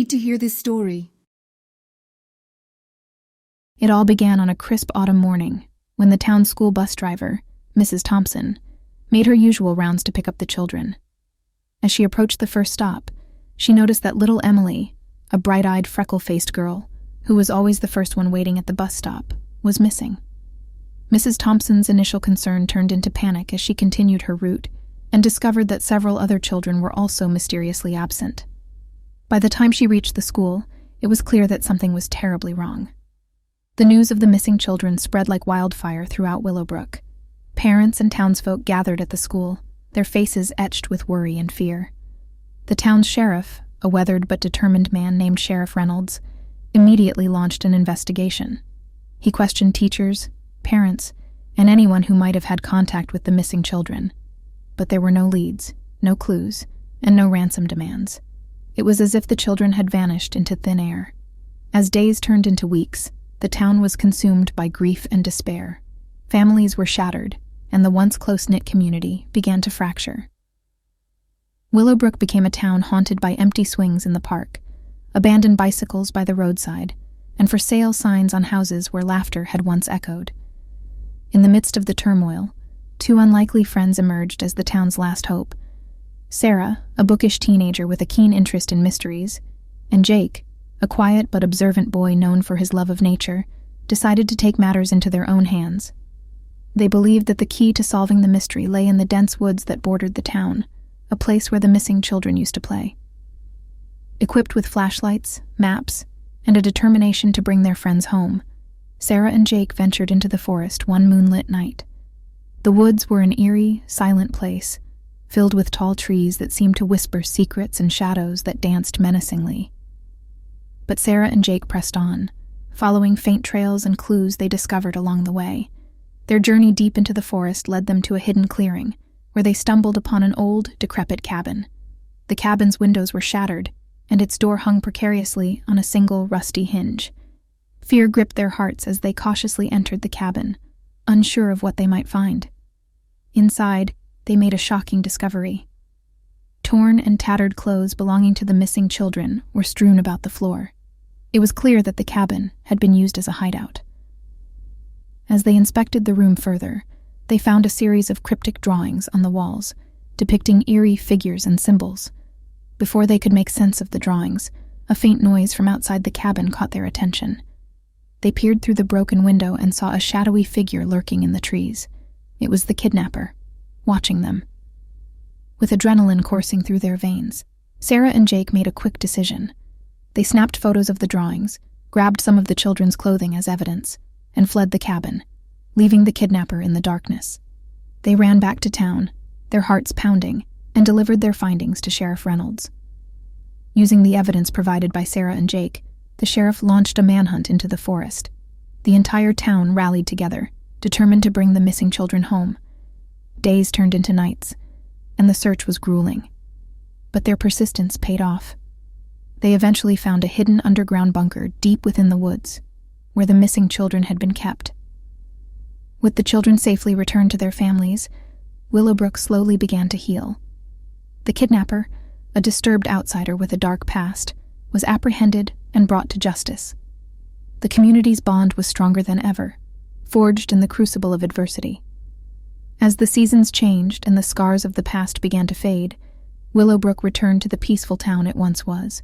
need to hear this story. It all began on a crisp autumn morning when the town school bus driver, Mrs. Thompson, made her usual rounds to pick up the children. As she approached the first stop, she noticed that little Emily, a bright-eyed, freckle-faced girl, who was always the first one waiting at the bus stop, was missing. Mrs. Thompson's initial concern turned into panic as she continued her route and discovered that several other children were also mysteriously absent. By the time she reached the school, it was clear that something was terribly wrong. The news of the missing children spread like wildfire throughout Willowbrook. Parents and townsfolk gathered at the school, their faces etched with worry and fear. The town's sheriff, a weathered but determined man named Sheriff Reynolds, immediately launched an investigation. He questioned teachers, parents, and anyone who might have had contact with the missing children. But there were no leads, no clues, and no ransom demands. It was as if the children had vanished into thin air. As days turned into weeks, the town was consumed by grief and despair. Families were shattered, and the once close-knit community began to fracture. Willowbrook became a town haunted by empty swings in the park, abandoned bicycles by the roadside, and for sale signs on houses where laughter had once echoed. In the midst of the turmoil, two unlikely friends emerged as the town's last hope. Sarah, a bookish teenager with a keen interest in mysteries, and Jake, a quiet but observant boy known for his love of nature, decided to take matters into their own hands. They believed that the key to solving the mystery lay in the dense woods that bordered the town, a place where the missing children used to play. Equipped with flashlights, maps, and a determination to bring their friends home, Sarah and Jake ventured into the forest one moonlit night. The woods were an eerie, silent place, filled with tall trees that seemed to whisper secrets and shadows that danced menacingly. But Sarah and Jake pressed on, following faint trails and clues they discovered along the way. Their journey deep into the forest led them to a hidden clearing, where they stumbled upon an old, decrepit cabin. The cabin's windows were shattered, and its door hung precariously on a single rusty hinge. Fear gripped their hearts as they cautiously entered the cabin, unsure of what they might find. Inside, they made a shocking discovery. Torn and tattered clothes belonging to the missing children were strewn about the floor. It was clear that the cabin had been used as a hideout. As they inspected the room further, they found a series of cryptic drawings on the walls, depicting eerie figures and symbols. Before they could make sense of the drawings, a faint noise from outside the cabin caught their attention. They peered through the broken window and saw a shadowy figure lurking in the trees. It was the Kidnapper, watching them. With adrenaline coursing through their veins, Sarah and Jake made a quick decision. They snapped photos of the drawings, grabbed some of the children's clothing as evidence, and fled the cabin, leaving the Kidnapper in the darkness. They ran back to town, their hearts pounding, and delivered their findings to Sheriff Reynolds. Using the evidence provided by Sarah and Jake, the sheriff launched a manhunt into the forest. The entire town rallied together, determined to bring the missing children home. Days turned into nights, and the search was grueling. But their persistence paid off. They eventually found a hidden underground bunker deep within the woods, where the missing children had been kept. With the children safely returned to their families, Willowbrook slowly began to heal. The Kidnapper, a disturbed outsider with a dark past, was apprehended and brought to justice. The community's bond was stronger than ever, forged in the crucible of adversity. As the seasons changed and the scars of the past began to fade, Willowbrook returned to the peaceful town it once was.